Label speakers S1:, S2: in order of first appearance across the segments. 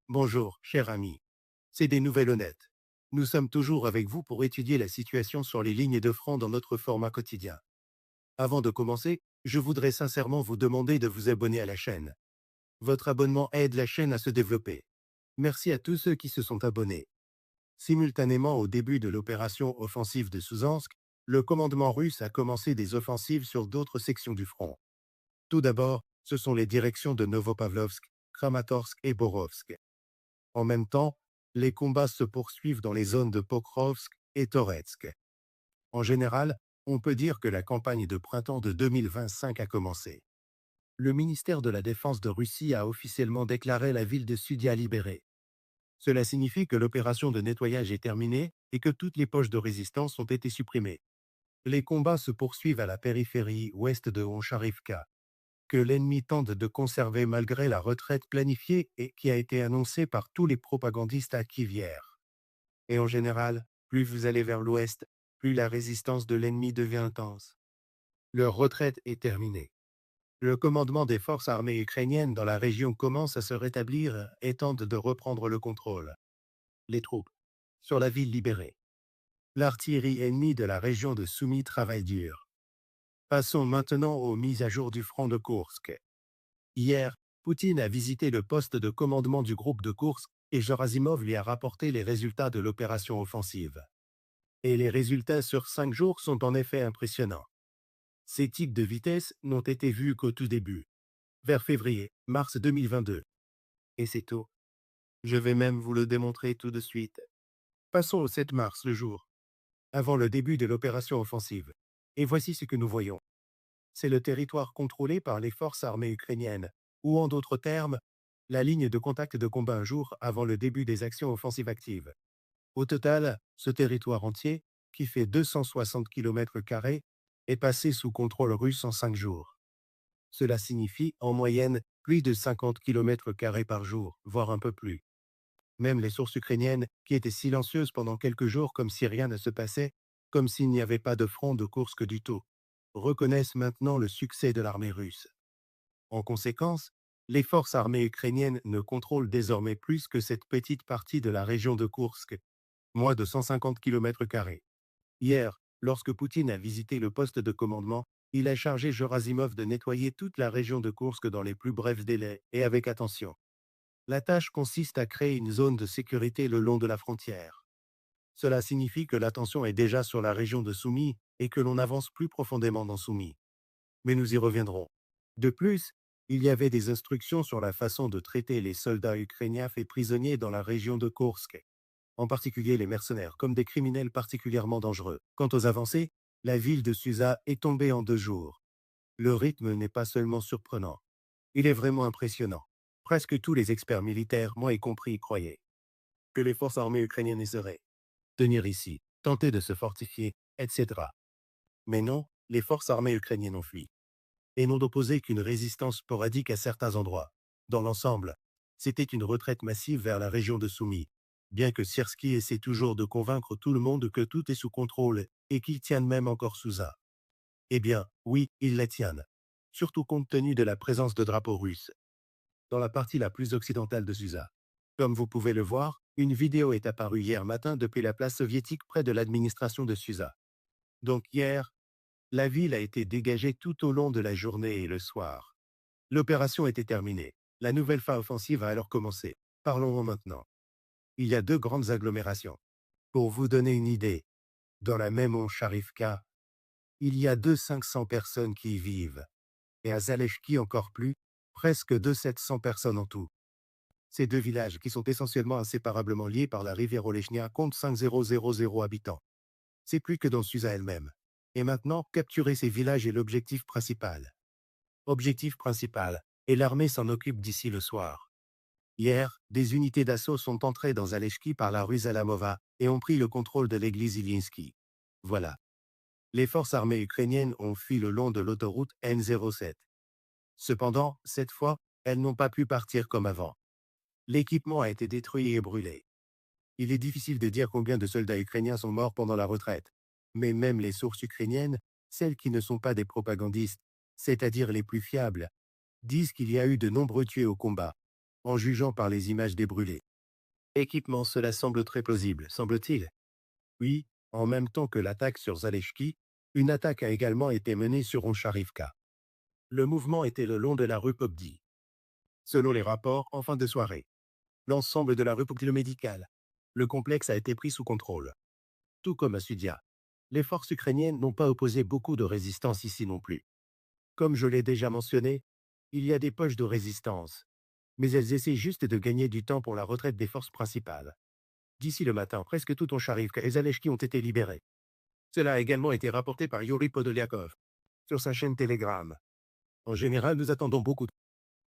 S1: Bonjour, cher ami. C'est des nouvelles honnêtes. Nous sommes toujours avec vous pour étudier la situation sur les lignes de front dans notre format quotidien. Avant de commencer, je voudrais sincèrement vous demander de vous abonner à la chaîne. Votre abonnement aide la chaîne à se développer. Merci à tous ceux qui se sont abonnés. Simultanément au début de l'opération offensive de Souzansk, le commandement russe a commencé des offensives sur d'autres sections du front. Tout d'abord, ce sont les directions de Novopavlovsk, Kramatorsk et Borovsk. En même temps, les combats se poursuivent dans les zones de Pokrovsk et Toretsk. En général, on peut dire que la campagne de printemps de 2025 a commencé. Le ministère de la Défense de Russie a officiellement déclaré la ville de Sudia libérée. Cela signifie que l'opération de nettoyage est terminée et que toutes les poches de résistance ont été supprimées. Les combats se poursuivent à la périphérie ouest de Honcharivka, que l'ennemi tente de conserver malgré la retraite planifiée et qui a été annoncée par tous les propagandistes à Kiev hier. Et en général, plus vous allez vers l'ouest, plus la résistance de l'ennemi devient intense. Leur retraite est terminée. Le commandement des forces armées ukrainiennes dans la région commence à se rétablir et tente de reprendre le contrôle. Les troupes sur la ville libérée. L'artillerie ennemie de la région de Soumy travaille dur. Passons maintenant aux mises à jour du front de Koursk. Hier, Poutine a visité le poste de commandement du groupe de Koursk et Gerasimov lui a rapporté les résultats de l'opération offensive. Et les résultats sur 5 jours sont en effet impressionnants. Ces tics de vitesse n'ont été vus qu'au tout début, vers février-mars 2022. Et c'est tout. Je vais même vous le démontrer tout de suite. Passons au 7 mars, le jour, avant le début de l'opération offensive. Et voici ce que nous voyons. C'est le territoire contrôlé par les forces armées ukrainiennes, ou en d'autres termes, la ligne de contact de combat un jour avant le début des actions offensives actives. Au total, ce territoire entier, qui fait 260 km², est passé sous contrôle russe en 5 jours. Cela signifie, en moyenne, plus de 50 km² par jour, voire un peu plus. Même les sources ukrainiennes, qui étaient silencieuses pendant quelques jours comme si rien ne se passait, comme s'il n'y avait pas de front de Koursk du tout, reconnaissent maintenant le succès de l'armée russe. En conséquence, les forces armées ukrainiennes ne contrôlent désormais plus que cette petite partie de la région de Koursk, moins de 150 km². Hier, lorsque Poutine a visité le poste de commandement, il a chargé Gerasimov de nettoyer toute la région de Koursk dans les plus brefs délais et avec attention. La tâche consiste à créer une zone de sécurité le long de la frontière. Cela signifie que l'attention est déjà sur la région de Soumy et que l'on avance plus profondément dans Soumy. Mais nous y reviendrons. De plus, il y avait des instructions sur la façon de traiter les soldats ukrainiens faits prisonniers dans la région de Koursk, en particulier les mercenaires, comme des criminels particulièrement dangereux. Quant aux avancées, la ville de Susa est tombée en 2 jours. Le rythme n'est pas seulement surprenant, il est vraiment impressionnant. Presque tous les experts militaires, moi y compris, y croyaient que les forces armées ukrainiennes essaieraient tenir ici, tenter de se fortifier, etc. Mais non, les forces armées ukrainiennes ont fui et n'ont opposé qu'une résistance sporadique à certains endroits. Dans l'ensemble, c'était une retraite massive vers la région de Soumy, bien que Sierski essaie toujours de convaincre tout le monde que tout est sous contrôle et qu'ils tiennent même encore Souza. Eh bien, oui, ils la tiennent, surtout compte tenu de la présence de drapeaux russes dans la partie la plus occidentale de Suza. Comme vous pouvez le voir, une vidéo est apparue hier matin depuis la place soviétique près de l'administration de Suza. Donc hier, la ville a été dégagée tout au long de la journée et le soir. L'opération était terminée. La nouvelle phase offensive a alors commencé. Parlons-en maintenant. Il y a 2 grandes agglomérations. Pour vous donner une idée, dans la même Oncharivka, il y a 500 personnes qui y vivent. Et à Zalechki encore plus, presque 700 personnes en tout. Ces 2 villages, qui sont essentiellement inséparablement liés par la rivière Olechnia, comptent 5000 habitants. C'est plus que dans Suza elle-même. Et maintenant, capturer ces villages est l'objectif principal. Objectif principal, et l'armée s'en occupe d'ici le soir. Hier, des unités d'assaut sont entrées dans Zalechki par la rue Zalamova et ont pris le contrôle de l'église Ilinsky. Voilà. Les forces armées ukrainiennes ont fui le long de l'autoroute N07. Cependant, cette fois, elles n'ont pas pu partir comme avant. L'équipement a été détruit et brûlé. Il est difficile de dire combien de soldats ukrainiens sont morts pendant la retraite. Mais même les sources ukrainiennes, celles qui ne sont pas des propagandistes, c'est-à-dire les plus fiables, disent qu'il y a eu de nombreux tués au combat. en jugeant par les images des brûlés. Équipement, cela semble très plausible, semble-t-il. Oui, en même temps que l'attaque sur Zalewski, une attaque a également été menée sur Oncharivka. Le mouvement était le long de la rue Pobdi. Selon les rapports, en fin de soirée, l'ensemble de la rue Pobdi médicale, le complexe a été pris sous contrôle. Tout comme à Sudia. Les forces ukrainiennes n'ont pas opposé beaucoup de résistance ici non plus. Comme je l'ai déjà mentionné, il y a des poches de résistance, mais elles essaient juste de gagner du temps pour la retraite des forces principales. D'ici le matin, presque tout Oncharivka et Zalewski ont été libérés. Cela a également été rapporté par Yuri Podoliakov sur sa chaîne Telegram. En général, nous attendons beaucoup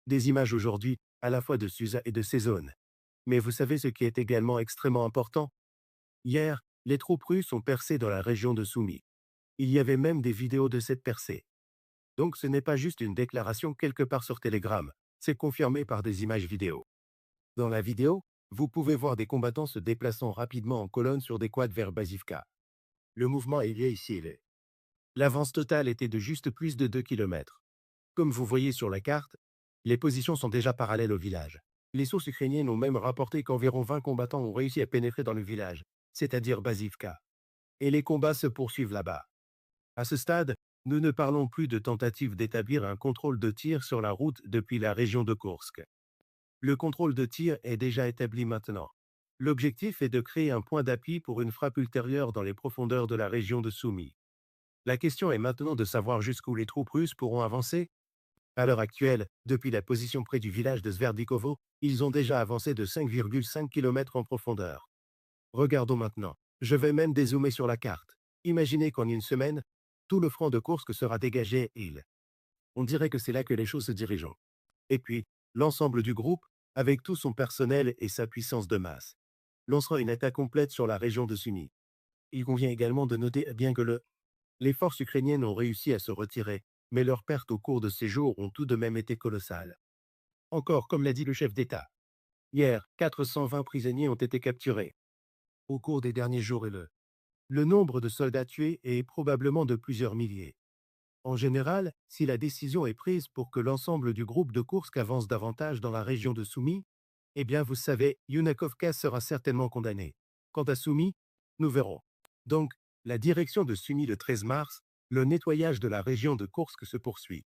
S1: des images aujourd'hui, à la fois de Susa et de ces zones. Mais vous savez ce qui est également extrêmement important? Hier, les troupes russes ont percé dans la région de Soumy. Il y avait même des vidéos de cette percée. Donc ce n'est pas juste une déclaration quelque part sur Telegram, c'est confirmé par des images vidéo. Dans la vidéo, vous pouvez voir des combattants se déplaçant rapidement en colonne sur des quads vers Bazivka. Le mouvement est lié ici. L'avance totale était de juste plus de 2 km. Comme vous voyez sur la carte, les positions sont déjà parallèles au village. Les sources ukrainiennes ont même rapporté qu'environ 20 combattants ont réussi à pénétrer dans le village, c'est-à-dire Bazivka. Et les combats se poursuivent là-bas. À ce stade, nous ne parlons plus de tentative d'établir un contrôle de tir sur la route depuis la région de Koursk. Le contrôle de tir est déjà établi maintenant. L'objectif est de créer un point d'appui pour une frappe ultérieure dans les profondeurs de la région de Soumy. La question est maintenant de savoir jusqu'où les troupes russes pourront avancer. À l'heure actuelle, depuis la position près du village de Sverdikovo, ils ont déjà avancé de 5,5 km en profondeur. Regardons maintenant. Je vais même dézoomer sur la carte. Imaginez qu'en une semaine, tout le front de Koursk sera dégagé et on dirait que c'est là que les choses se dirigent. Et puis, l'ensemble du groupe, avec tout son personnel et sa puissance de masse, lancera une attaque complète sur la région de Sumy. Il convient également de noter bien que les forces ukrainiennes ont réussi à se retirer, mais leurs pertes au cours de ces jours ont tout de même été colossales. Encore, comme l'a dit le chef d'État. Hier, 420 prisonniers ont été capturés. Au cours des derniers jours et le nombre de soldats tués est probablement de plusieurs milliers. En général, si la décision est prise pour que l'ensemble du groupe de Koursk avance davantage dans la région de Soumy, eh bien vous savez, Yunakovka sera certainement condamné. Quant à Soumy, nous verrons. Donc, la direction de Sumy le 13 mars, le nettoyage de la région de Koursk se poursuit.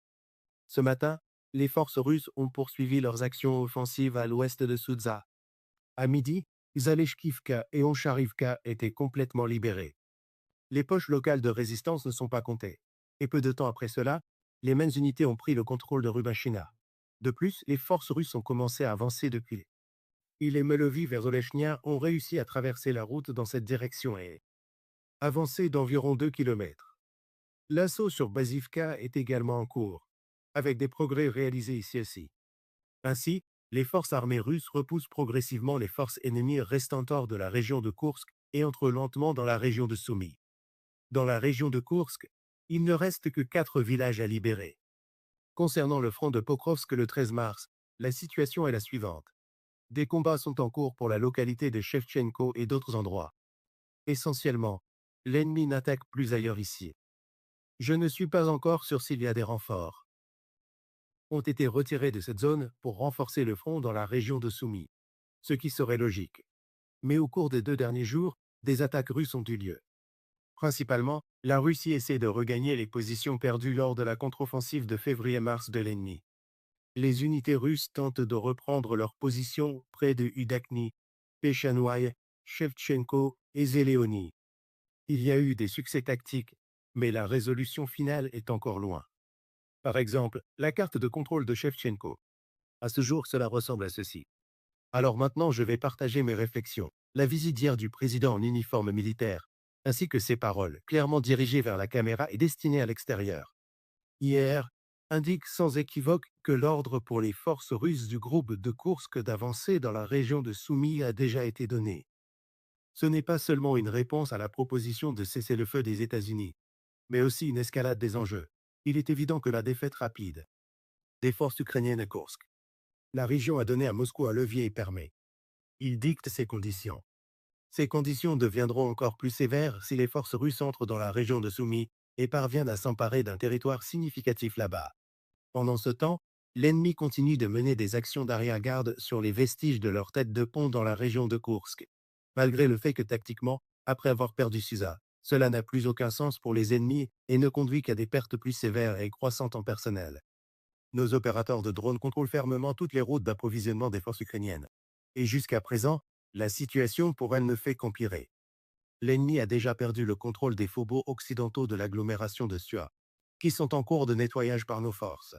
S1: Ce matin, les forces russes ont poursuivi leurs actions offensives à l'ouest de Soudza. À midi, Zaleshkivka et Oncharivka étaient complètement libérés. Les poches locales de résistance ne sont pas comptées. Et peu de temps après cela, les mêmes unités ont pris le contrôle de Rubachina. De plus, les forces russes ont commencé à avancer depuis. Et les Melovi vers Olechnia ont réussi à traverser la route dans cette direction et avancer d'environ 2 km. L'assaut sur Bazivka est également en cours, avec des progrès réalisés ici aussi. Ainsi, les forces armées russes repoussent progressivement les forces ennemies restant hors de la région de Koursk et entrent lentement dans la région de Soumy. Dans la région de Koursk, il ne reste que 4 villages à libérer. Concernant le front de Pokrovsk le 13 mars, la situation est la suivante. Des combats sont en cours pour la localité de Shevchenko et d'autres endroits. Essentiellement, l'ennemi n'attaque plus ailleurs ici. Je ne suis pas encore sûr s'il y a des renforts. Ont été retirés de cette zone pour renforcer le front dans la région de Soumy, ce qui serait logique. Mais au cours des 2 derniers jours, des attaques russes ont eu lieu. Principalement, la Russie essaie de regagner les positions perdues lors de la contre-offensive de février-mars de l'ennemi. Les unités russes tentent de reprendre leurs positions près de Udakni, Pechanoï, Shevchenko et Zeleoni. Il y a eu des succès tactiques, mais la résolution finale est encore loin. Par exemple, la carte de contrôle de Shevchenko. À ce jour, cela ressemble à ceci. Alors maintenant, je vais partager mes réflexions. La visite d'hier du président en uniforme militaire, ainsi que ses paroles, clairement dirigées vers la caméra et destinées à l'extérieur. Hier, indique sans équivoque que l'ordre pour les forces russes du groupe de Koursk d'avancer dans la région de Soumy a déjà été donné. Ce n'est pas seulement une réponse à la proposition de cessez-le-feu des États-Unis, mais aussi une escalade des enjeux. Il est évident que la défaite rapide des forces ukrainiennes à Koursk. La région a donné à Moscou un levier permet. Il dicte ses conditions. Ces conditions deviendront encore plus sévères si les forces russes entrent dans la région de Soumy et parviennent à s'emparer d'un territoire significatif là-bas. Pendant ce temps, L'ennemi continue de mener des actions d'arrière-garde sur les vestiges de leur tête de pont dans la région de Koursk. Malgré le fait que tactiquement, après avoir perdu Susa, cela n'a plus aucun sens pour les ennemis et ne conduit qu'à des pertes plus sévères et croissantes en personnel. Nos opérateurs de drones contrôlent fermement toutes les routes d'approvisionnement des forces ukrainiennes. Et jusqu'à présent, la situation pour elles ne fait qu'empirer. L'ennemi a déjà perdu le contrôle des faubourgs occidentaux de l'agglomération de Sua, qui sont en cours de nettoyage par nos forces.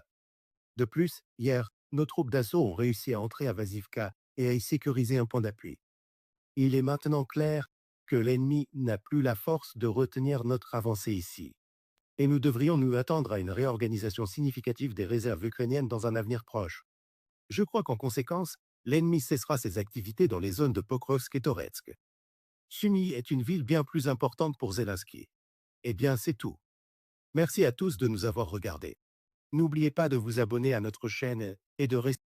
S1: De plus, hier, nos troupes d'assaut ont réussi à entrer à Vasivka et à y sécuriser un point d'appui. Il est maintenant clair que l'ennemi n'a plus la force de retenir notre avancée ici. Et nous devrions nous attendre à une réorganisation significative des réserves ukrainiennes dans un avenir proche. Je crois qu'en conséquence, l'ennemi cessera ses activités dans les zones de Pokrovsk et Toretsk. Sumy est une ville bien plus importante pour Zelensky. Eh bien, c'est tout. Merci à tous de nous avoir regardés. N'oubliez pas de vous abonner à notre chaîne et de rester